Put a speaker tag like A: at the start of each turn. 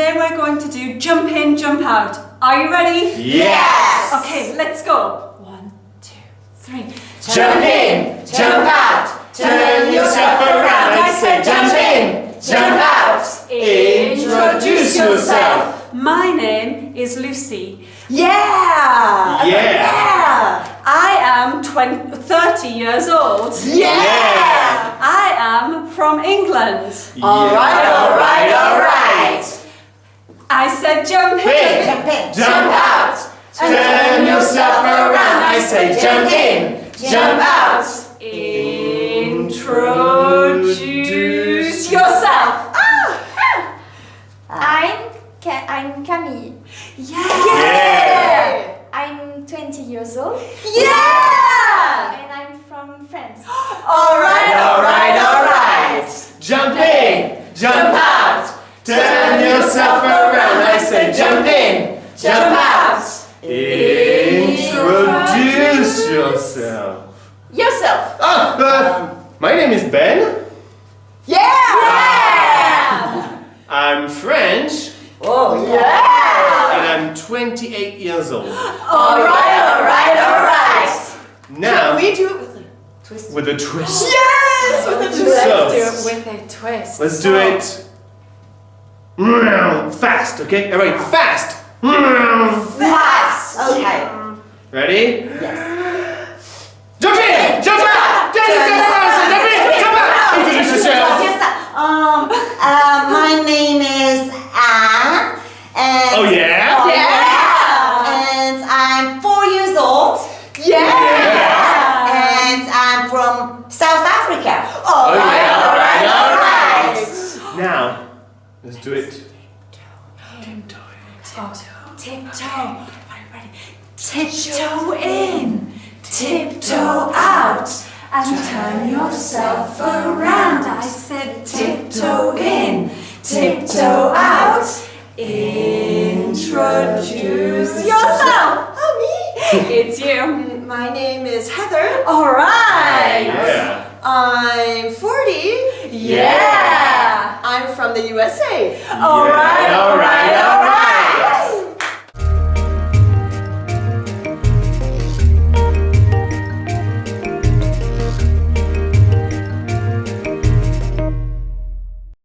A: today we're going to do jump in, jump out. Are you ready?
B: Yes!
A: Okay, let's go. 1, 2, 3.
B: Jump in, jump out, turn yourself around. I say jump in, jump out, introduce yourself.
A: My name is Lucy.
B: Yeah!
A: Yeah! I am 30 years old.
B: Yeah!
A: I am from England.
B: Alright, alright, alright.
A: I said jump in.
B: Jump out, turn yourself around. I say jump in, jump out.
A: Introduce yourself.
C: I'm Camille.
A: Yeah!
C: I'm 20 years old.
A: Yeah!
C: And I'm from France.
A: Alright, alright, alright.
B: Jump in, jump out, turn yourself around. I say jump in, jump out. Introduce yourself.
C: Yourself.
B: My name is Ben.
A: Yeah!
B: I'm French.
A: Oh, yeah!
B: And I'm 28 years old.
A: Alright, alright, alright.
B: Now,
A: we do it with a twist?
B: with a twist.
A: Yes! With a twist.
B: So-
A: Let's do it with a twist.
B: Let's do it fast, okay? Alright, fast.
A: Fast! Okay.
B: Ready? Yes. Jump in! Jump out! Jump in! Jump out! Introduce yourself.
D: My name is Anne. And
B: Oh yeah?
D: And I'm 4 years old. And I'm from South Africa.
B: Alright. Now, let's do it.
A: Tiptoe. Are you ready? Tiptoe in, tiptoe out, and turn yourself around. I said tiptoe in, tiptoe out. Introduce yourself.
D: Oh, me?
A: It's you.
D: My name is Heather.
A: All right.
B: Yeah.
D: I'm 40.
A: Yeah.
D: I'm from the USA.
A: All right.